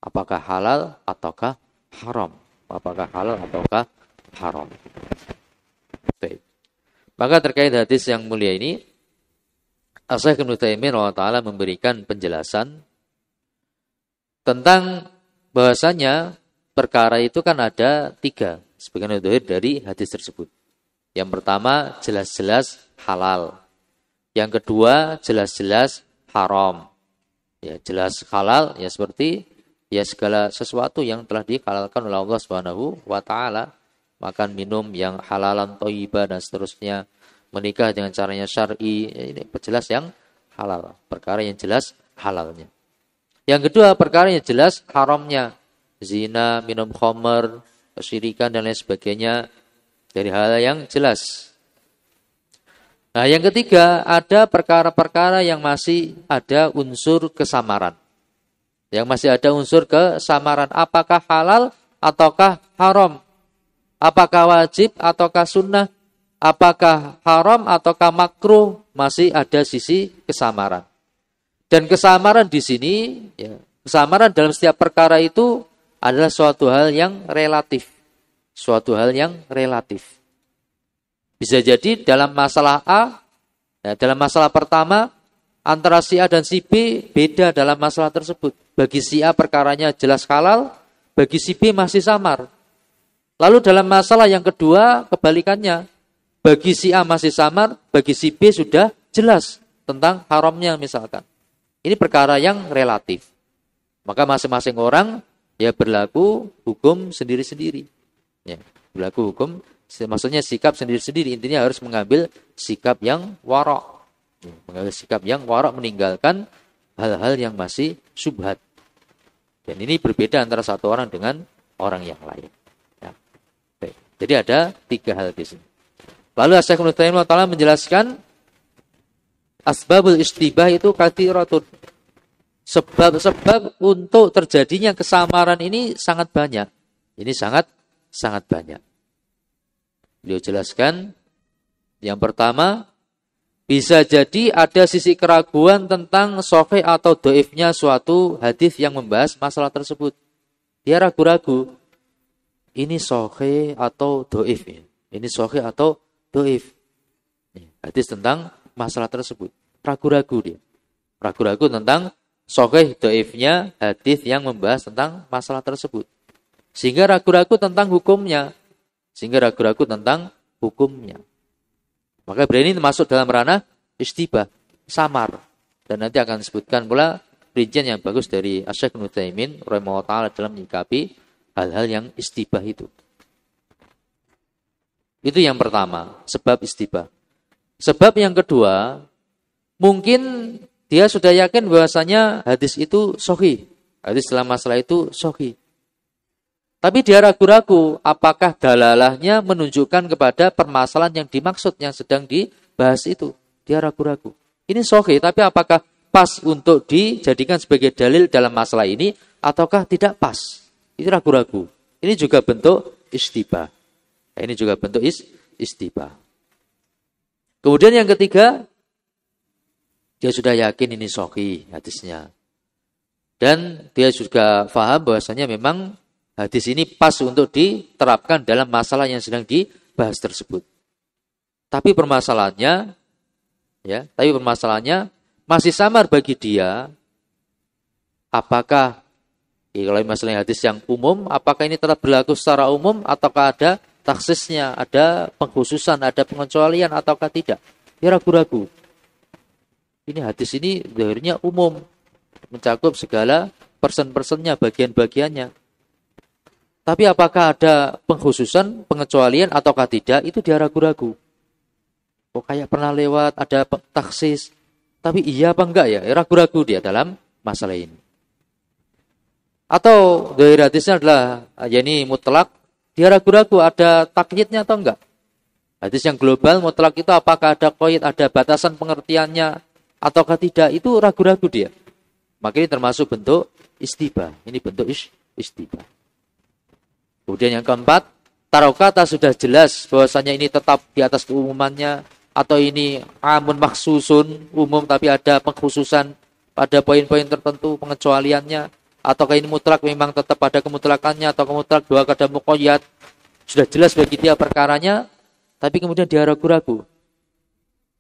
apakah halal ataukah haram, apakah halal ataukah haram. Baik. Maka terkait hadis yang mulia ini, Asy-Syaikh Ibnu Taimiyah rahimahullah memberikan penjelasan tentang bahwasanya perkara itu kan ada 3 sebagian dari hadis tersebut. Yang pertama jelas-jelas halal. Yang kedua jelas-jelas haram. Ya, jelas halal ya seperti ya segala sesuatu yang telah dihalalkan oleh Allah Subhanahu wa taala, makan minum yang halalan thayyibah dan seterusnya, menikah dengan caranya syar'i, ini jelas yang halal, perkara yang jelas halalnya. Yang kedua perkara yang jelas haramnya, zina, minum khamr, kesyirikan dan lain sebagainya, dari hal yang jelas. Nah, yang ketiga ada perkara-perkara yang masih ada unsur kesamaran. Yang masih ada unsur kesamaran, apakah halal ataukah haram? Apakah wajib ataukah sunnah? Apakah haram ataukah makruh? Masih ada sisi kesamaran. Dan kesamaran di sini, ya, kesamaran dalam setiap perkara itu adalah suatu hal yang relatif. Suatu hal yang relatif. Bisa jadi dalam masalah A, ya, dalam masalah pertama, antara si A dan si B beda dalam masalah tersebut. Bagi si A perkaranya jelas halal, bagi si B masih samar. Lalu dalam masalah yang kedua, kebalikannya. Bagi si A masih samar, bagi si B sudah jelas tentang haramnya misalkan. Ini perkara yang relatif. Maka masing-masing orang ya berlaku hukum sendiri-sendiri. Ya, berlaku hukum, maksudnya sikap sendiri-sendiri. Intinya harus mengambil sikap yang wara'. Ya, mengambil sikap yang wara', meninggalkan hal-hal yang masih syubhat. Dan ini berbeda antara satu orang dengan orang yang lain. Ya. Baik. Jadi ada 3 hal di sini. Lalu Asy-Syaikh Ibnu Taimiyah menjelaskan asbabul istibah itu katsiratun. Sebab-sebab untuk terjadinya kesamaran ini sangat banyak. Ini sangat banyak. Beliau jelaskan yang pertama, bisa jadi ada sisi keraguan tentang sahih atau dhaifnya suatu hadis yang membahas masalah tersebut. Dia ragu-ragu. Ini sahih atau dhaif ya. Ini sahih atau dhaif. Hadis tentang masalah tersebut. Ragu-ragu dia. Ragu-ragu tentang sahih dhaifnya hadis yang membahas tentang masalah tersebut. Sehingga ragu-ragu tentang hukumnya. Maka ini masuk dalam ranah istibah, samar. Dan nanti akan disebutkan pula rincian yang bagus dari Asy-Syaikh Ibnu Taimiyah rahimahullah taala dalam menyikapi hal-hal yang istibah itu. Itu yang pertama, sebab istibah. Sebab yang kedua, mungkin dia sudah yakin bahwasanya hadis itu sahih. Hadis dalam masalah itu sahih. Tapi dia ragu-ragu apakah dalalahnya menunjukkan kepada permasalahan yang dimaksud, yang sedang dibahas itu. Dia ragu-ragu. Ini sahih, tapi apakah pas untuk dijadikan sebagai dalil dalam masalah ini, ataukah tidak pas? Itu ragu-ragu. Ini juga bentuk istibah. Ini juga bentuk istibah. Kemudian yang ketiga, dia sudah yakin ini sahih hadisnya. Dan dia juga faham bahwasanya memang hadis ini pas untuk diterapkan dalam masalah yang sedang dibahas tersebut. Tapi permasalahannya masih samar bagi dia. Apakah kalau masalah hadis yang umum, apakah ini tetap berlaku secara umum ataukah ada taksisnya, ada pengkhususan, ada pengecualian ataukah tidak? Dia ragu-ragu. Ini hadis ini zahirnya umum, mencakup segala persen-persennya, bagian-bagiannya. Tapi apakah ada pengkhususan, pengecualian ataukah tidak? Itu dia ragu-ragu. Oh kayak pernah lewat, ada taksis. Tapi iya apa enggak ya? Ragu-ragu dia dalam masalah ini. Atau zahir hadisnya adalah yakni mutlak. Dia ragu-ragu ada takyidnya atau enggak. Hadis yang global mutlak itu apakah ada qaid, ada batasan pengertiannya ataukah tidak, itu ragu-ragu dia. Maka ini termasuk bentuk istibah. Ini bentuk istibah. Kemudian yang keempat, taruh kata sudah jelas bahwasanya ini tetap di atas keumumannya, atau ini amun maksusun, umum tapi ada pengkhususan pada poin-poin tertentu pengecualiannya, ataukah ini mutlak memang tetap pada kemutlakannya, atau mutlak dua kada muqayyad. Sudah jelas bagi dia perkaranya, tapi kemudian dia ragu-ragu.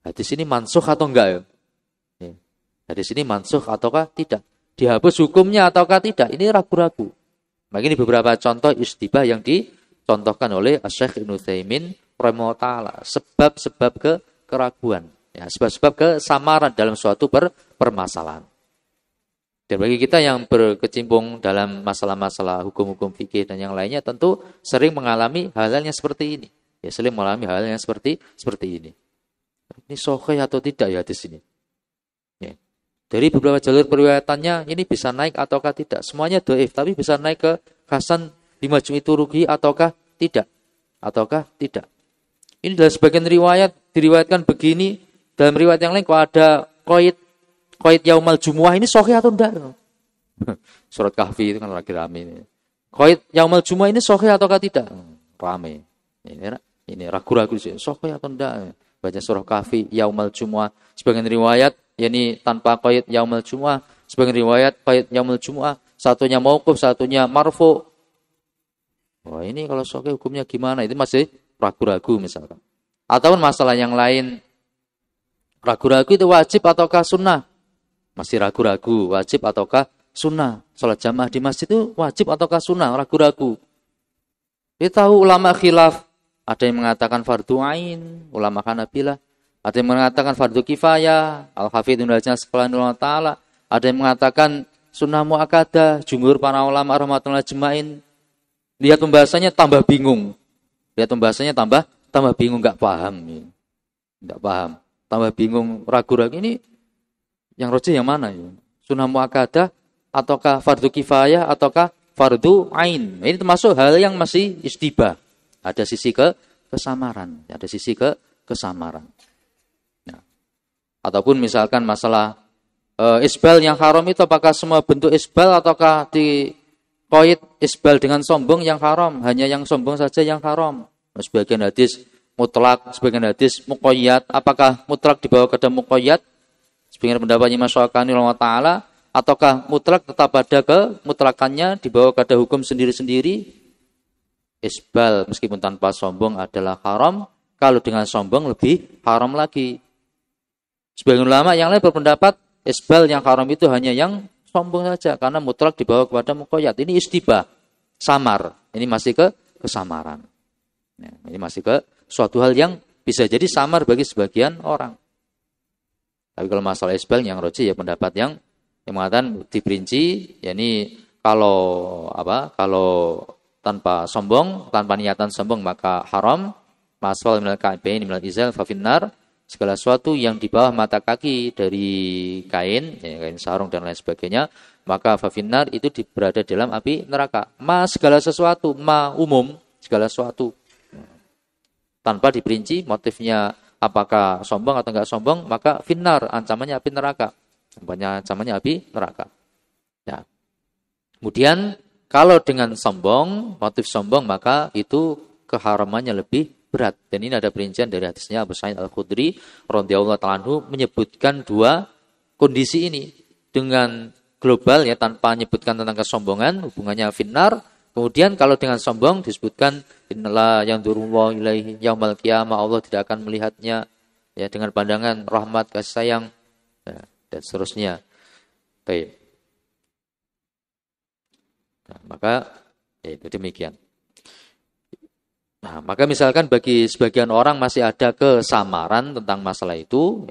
Hadis ini mansukh atau enggak ya? Hadis ini mansukh ataukah tidak? Dihapus hukumnya ataukah tidak? Ini ragu-ragu. Maka ini beberapa contoh istibah yang dicontohkan oleh Asy-Syaikh Ibnu Taimiyah rahimahullah taala. Sebab-sebab keraguan, ya, sebab-sebab kesamaran dalam suatu permasalahan. Dan bagi kita yang berkecimpung dalam masalah-masalah hukum-hukum fikih dan yang lainnya, tentu sering mengalami hal-hal yang seperti ini. Ya, sering mengalami hal yang seperti ini. Ini sahih atau tidak ya hadis ini? Ya. Dari beberapa jalur periwayatannya ini bisa naik ataukah tidak? Semuanya dhaif, tapi bisa naik ke hasan di Majmu' Turuqi ataukah tidak? Ini dalam sebagian riwayat diriwayatkan begini, dalam riwayat yang lain kok ada qaid yaumal jumuah, ini sahih atau tidak? Surat Kahfi itu kan lagi rame ini. Qaid yaumal jumuah ini sahih ataukah tidak? Rame. Ini ragu-ragu sih, sahih atau tidak? Baca surah Kahfi yaumal jumuah. Sebagian riwayat yakni tanpa qaid yaumal jumuah, sebagian riwayat qaid yaumal jumuah, satunya mauquf, satunya marfu. Wah, ini kalau sahih hukumnya gimana? Itu masih ragu-ragu misalkan. Ataupun masalah yang lain, ragu-ragu itu wajib ataukah sunnah? Masih ragu-ragu, wajib ataukah sunnah? Salat jamaah di masjid itu wajib ataukah sunnah? Ragu-ragu. Kita tahu ulama khilaf, ada yang mengatakan fardu ain, ulama Hanabilah, Ada yang mengatakan fardu kifayah, Al-Hafidz Ibnu Hajar Asqalani taala, ada yang mengatakan sunnah muakkadah, jumhur para ulama rahmatullahi ajmain. Lihat pembahasannya tambah bingung. Lihat pembahasannya tambah bingung, enggak paham. Enggak paham. Tambah bingung, ragu-ragu ini yang rajih yang mana ya? Sunnah muakkadah ataukah fardu kifayah ataukah fardu ain. Ini termasuk hal yang masih istibah. Ada sisi kesamaran, ada sisi kesamaran. Ataupun misalkan masalah isbal yang haram itu apakah semua bentuk isbal ataukah di koid isbal dengan sombong yang haram, hanya yang sombong saja yang haram. Sebagian hadis mutlak, sebagian hadis muqayyad, apakah mutlak dibawa ke dalam muqayyad? Sebagian pendapatnya Imam Syaukani rahimahullah taala, ataukah mutlak tetap ada mutlakannya dibawa ke hukum sendiri-sendiri? Isbal meskipun tanpa sombong adalah haram, kalau dengan sombong lebih haram lagi. Sebagian ulama yang lain berpendapat isbal yang haram itu hanya yang sombong saja karena mutlak dibawa kepada muqayyad. Ini istibah, samar. Ini masih kesamaran. Ini masih suatu hal yang bisa jadi samar bagi sebagian orang. Tapi kalau masalah isbal yang rajih ya pendapat yang mengatakan diperinci, yakni kalau tanpa sombong, tanpa niatan sombong maka haram. Masfal minal ka'bain minal izal fa finnar. Segala sesuatu yang di bawah mata kaki dari kain, kain sarung dan lain sebagainya, maka fafinnar itu berada dalam api neraka. Segala sesuatu, umum, segala sesuatu. Tanpa diperinci motifnya apakah sombong atau enggak sombong, maka finnar, ancamannya api neraka. Ancamannya api neraka. Ya. Kemudian kalau dengan sombong, motif sombong, maka itu keharamannya lebih berat. Dan ini ada perincian dari hadisnya Abu Sa'id Al-Khudri radhiyallahu ta'ala anhu menyebutkan dua kondisi ini dengan global ya, tanpa menyebutkan tentang kesombongan, hubungannya finnar. Kemudian kalau dengan sombong disebutkan innala yanzurullahu ilaihi yaumal qiyamah, Allah tidak akan melihatnya ya dengan pandangan rahmat kasih sayang ya, dan seterusnya. Baik. Nah, maka ya, itu demikian. Nah, maka misalkan bagi sebagian orang masih ada kesamaran tentang masalah itu,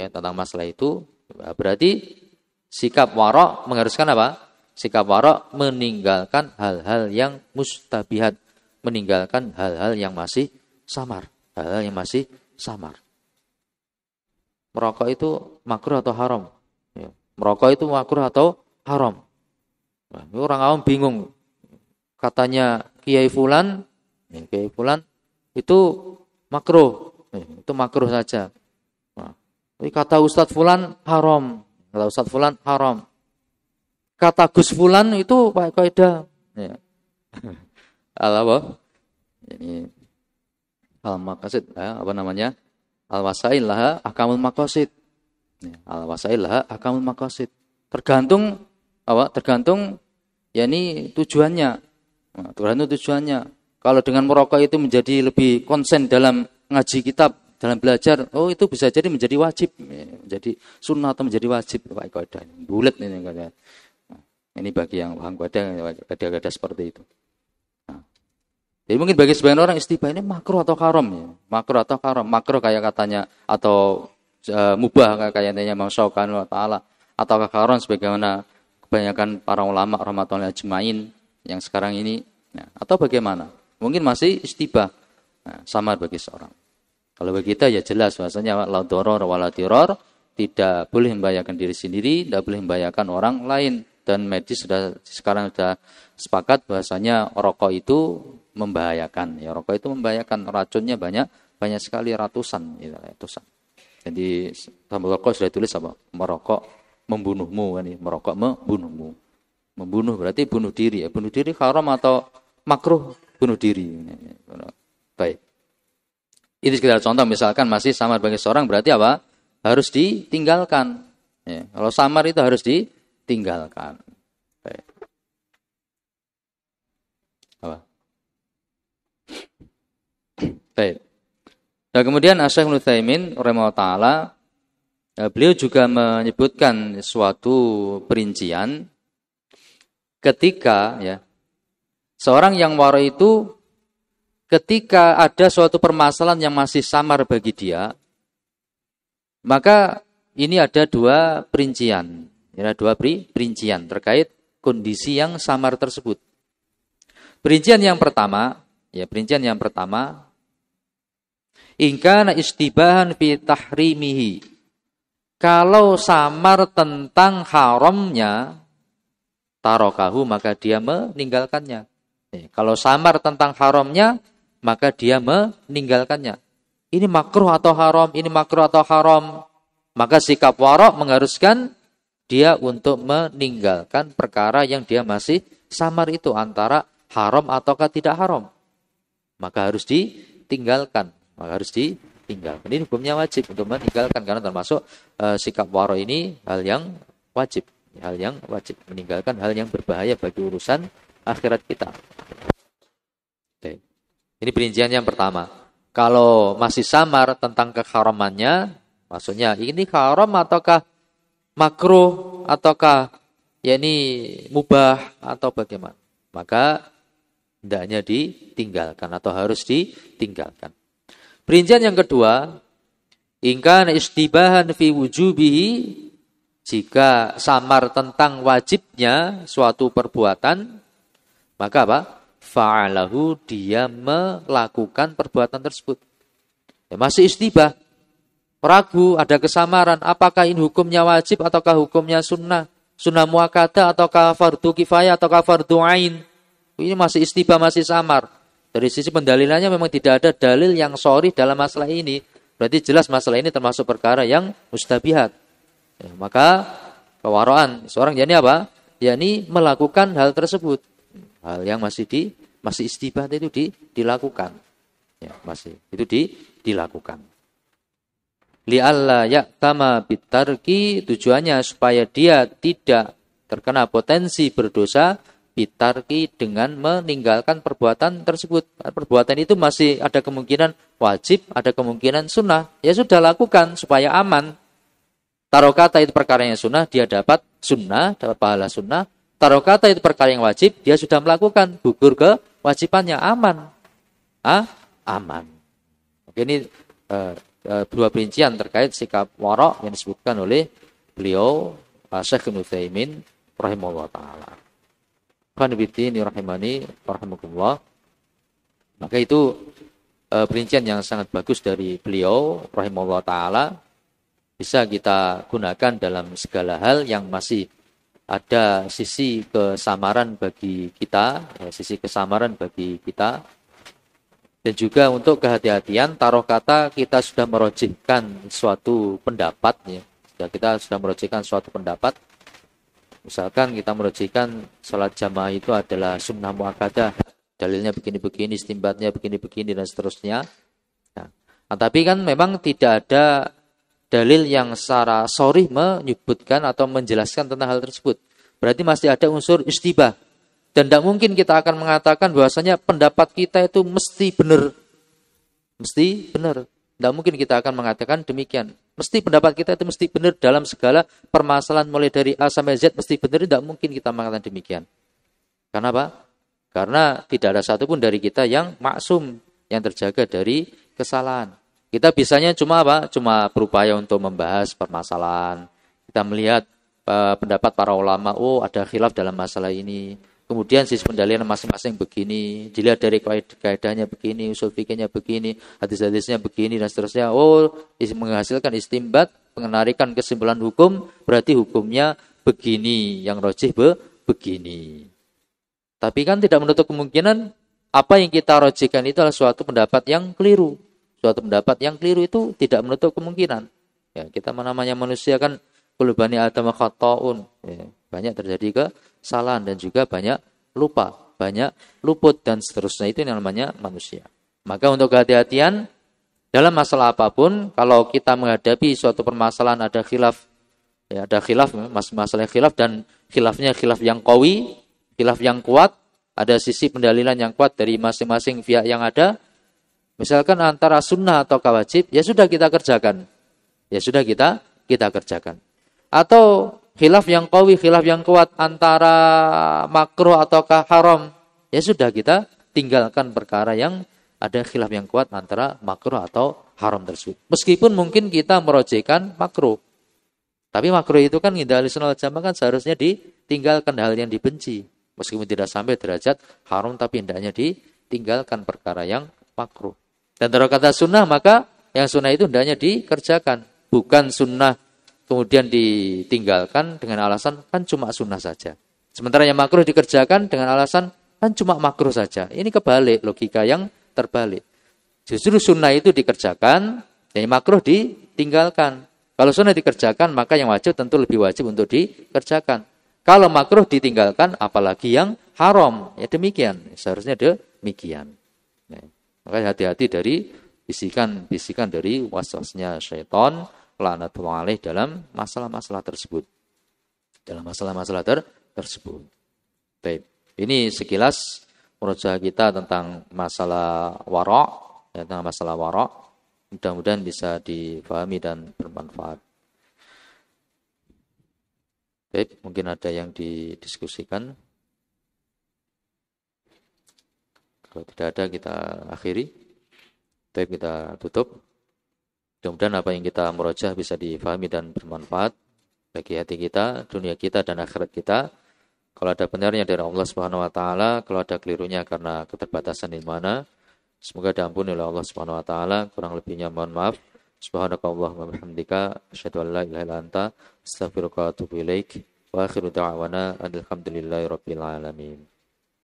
berarti sikap warok mengharuskan apa? Sikap warok meninggalkan hal-hal yang mustabihat, meninggalkan hal-hal yang masih samar, hal-hal yang masih samar. Merokok itu makruh atau haram? Ya. Merokok itu makruh atau haram? Nah, orang awam bingung. Katanya Kiai Fulan itu makruh, itu makruh saja. Nah, kata Ustadz Fulan haram, kata Ustadz Fulan haram. Kata Gus Fulan itu pakai kaidah. Ya. Apa? Ini al-maqasid, apa namanya? Al-wasail laha ahkamul maqasid. Al-wasail laha ahkamul maqasid. Tergantung yakni tujuannya. Nah, tergantung tujuannya. Kalau dengan merokok itu menjadi lebih konsen dalam ngaji kitab, dalam belajar, itu bisa jadi menjadi wajib, menjadi sunnah atau menjadi wajib. Kaidah bulat ini katanya. Nah, ini bagi yang paham kaidah seperti itu. Nah, jadi mungkin bagi sebagian orang istibah ini makruh atau haram ya, makruh atau haram, makruh kayak katanya atau mubah kayak katanya Imam Syaukani taala, atau haram sebagaimana kebanyakan para ulama rahmatullahi ajmain yang sekarang ini, nah, atau bagaimana? Mungkin masih istibah, nah, samar bagi seorang. Kalau bagi kita ya jelas bahasanya la doror wala diror, tidak boleh membahayakan diri sendiri, tidak boleh membahayakan orang lain. Dan medis sekarang sudah sepakat bahasanya rokok itu membahayakan. Ya, rokok itu membahayakan, racunnya banyak sekali, ratusan. Jadi tambah rokok sudah tulis apa? Merokok membunuhmu, ini merokok membunuhmu. Membunuh berarti bunuh diri. Ya, bunuh diri haram atau makruh? Bunuh diri. Baik. Ini sekedar contoh, misalkan masih samar bagi seorang berarti apa? Harus ditinggalkan. Ya, kalau samar itu harus ditinggalkan. Baik. Apa? Baik. Nah, kemudian Syekh Ibnu Utsaimin rahimahullah taala, beliau juga menyebutkan suatu perincian ketika ya seorang yang waro itu ketika ada suatu permasalahan yang masih samar bagi dia, Maka ini ada dua perincian. Ada dua perincian terkait kondisi yang samar tersebut. Perincian yang pertama, in kana istibahan fi tahrimihi. Kalau samar tentang haramnya, tarokahu, maka dia meninggalkannya. Kalau samar tentang haramnya, maka dia meninggalkannya. Ini makruh atau haram, ini makruh atau haram. Maka sikap warok mengharuskan dia untuk meninggalkan perkara yang dia masih samar itu antara haram ataukah tidak haram. Maka harus ditinggalkan. Ini hukumnya wajib untuk meninggalkan karena termasuk sikap warok ini hal yang wajib. Meninggalkan hal yang berbahaya bagi urusan akhirat kita. Oke. Ini perincian yang pertama. Kalau masih samar tentang keharamannya, maksudnya ini haram ataukah makruh ataukah mubah atau bagaimana, maka hendaknya ditinggalkan atau harus ditinggalkan. Perincian yang kedua, in kana istibahan fi wujubihi, jika samar tentang wajibnya suatu perbuatan, maka apa? Fa'alahu, dia melakukan perbuatan tersebut. Masih istibah, ragu, ada kesamaran, apakah ini hukumnya wajib ataukah hukumnya sunnah muakkadah ataukah fardu kifayah ataukah fardu ain. Ini masih istibah, masih samar. Dari sisi pendalilannya memang tidak ada dalil yang sharih dalam masalah ini. Berarti jelas masalah ini termasuk perkara yang mustabihat. Maka kewaraan seorang yakni melakukan hal tersebut. Hal yang masih istibah itu dilakukan. Dilakukan. Li'alla ya'tama bitarki, tujuannya supaya dia tidak terkena potensi berdosa bitarki dengan meninggalkan perbuatan tersebut. Perbuatan itu masih ada kemungkinan wajib, ada kemungkinan sunnah. Ya sudah lakukan supaya aman. Taruh kata itu perkara yang sunnah, dia dapat sunnah, dapat pahala sunnah. Taruh kata itu perkara yang wajib, dia sudah melakukan, gugur ke wajibannya, aman. Aman. Oke, ini dua perincian terkait sikap warok yang disebutkan oleh beliau Syekh Ibnu Utsaimin rahimahullah taala. Qanibitini rahimani rahimakumullah. Maka itu perincian yang sangat bagus dari beliau rahimahullah taala, bisa kita gunakan dalam segala hal yang masih ada sisi kesamaran bagi kita, dan juga untuk kehati-hatian taruh kata kita sudah merojihkan suatu pendapat, kita sudah merojihkan suatu pendapat. Misalkan kita merojihkan salat jamaah itu adalah sunnah muakkadah, dalilnya begini-begini, istinbatnya begini-begini dan seterusnya. Tapi kan memang tidak ada dalil yang secara sharih menyebutkan atau menjelaskan tentang hal tersebut. Berarti masih ada unsur istibah. Dan tidak mungkin kita akan mengatakan bahwasanya pendapat kita itu mesti benar. Tidak mungkin kita akan mengatakan demikian. Mesti pendapat kita itu mesti benar dalam segala permasalahan mulai dari A sampai Z mesti benar. Tidak mungkin kita mengatakan demikian. Karena apa? Karena tidak ada satupun dari kita yang maksum, yang terjaga dari kesalahan. Kita bisanya cuma berupaya untuk membahas permasalahan. Kita melihat pendapat para ulama, ada khilaf dalam masalah ini. Kemudian sisi pendalilan masing-masing begini, dilihat dari kaidahnya begini, usul fikihnya begini, hadis-hadisnya begini dan seterusnya. Menghasilkan istimbat, menarikan kesimpulan hukum, berarti hukumnya begini, yang rojih begini. Tapi kan tidak menutup kemungkinan apa yang kita rojihkan itu adalah suatu pendapat yang keliru. Suatu pendapat yang keliru itu tidak menutup kemungkinan. Ya, kita namanya manusia kan kullu bani adam khata'un. Ya, banyak terjadi kesalahan dan juga banyak lupa, banyak luput dan seterusnya, itu yang namanya manusia. Maka untuk kehati-hatian dalam masalah apapun, kalau kita menghadapi suatu permasalahan ada khilaf, masalah khilaf dan khilafnya khilaf yang qawi, khilaf yang kuat, ada sisi pendalilan yang kuat dari masing-masing pihak yang ada. Misalkan antara sunnah atau wajib, ya sudah kita kerjakan. Atau khilaf yang qawi, khilaf yang kuat antara makruh atau haram, ya sudah kita tinggalkan perkara yang ada khilaf yang kuat antara makruh atau haram tersebut. Meskipun mungkin kita merojekkan makruh. Tapi makruh itu kan indah ahlussunnah wal jamaah kan seharusnya ditinggalkan hal yang dibenci. Meskipun tidak sampai derajat haram tapi hendaknya ditinggalkan perkara yang makruh. Dan kalau kata sunnah maka yang sunnah itu hendaknya dikerjakan. Bukan sunnah kemudian ditinggalkan dengan alasan kan cuma sunnah saja. Sementara yang makruh dikerjakan dengan alasan kan cuma makruh saja. Ini kebalik, logika yang terbalik. Justru sunnah itu dikerjakan, yang makruh ditinggalkan. Kalau sunnah dikerjakan, maka yang wajib tentu lebih wajib untuk dikerjakan. Kalau makruh ditinggalkan, apalagi yang haram. Ya demikian, seharusnya demikian. Nah, maka hati-hati dari bisikan-bisikan dari waswasnya syaitan, laknatullah alaih dalam masalah-masalah tersebut. Dalam masalah-masalah tersebut. Baik. Ini sekilas murojaah kita tentang masalah wara'. Ya, tentang masalah wara', mudah-mudahan bisa difahami dan bermanfaat. Baik, mungkin ada yang didiskusikan. Kalau tidak ada kita akhiri. Baik, kita tutup. Mudah-mudahan apa yang kita murojaah bisa difahami dan bermanfaat bagi hati kita, dunia kita dan akhirat kita. Kalau ada benarnya dari Allah Subhanahu wa taala, kalau ada kelirunya karena keterbatasan ilmu, semoga diampuni oleh Allah Subhanahu wa taala, kurang lebihnya mohon maaf. Subhanakallahumma wa bihamdika asyhadu an la ilaha illa anta astaghfiruka wa atubu ilaik. Wa akhiru da'wana alhamdulillahi rabbil alamin.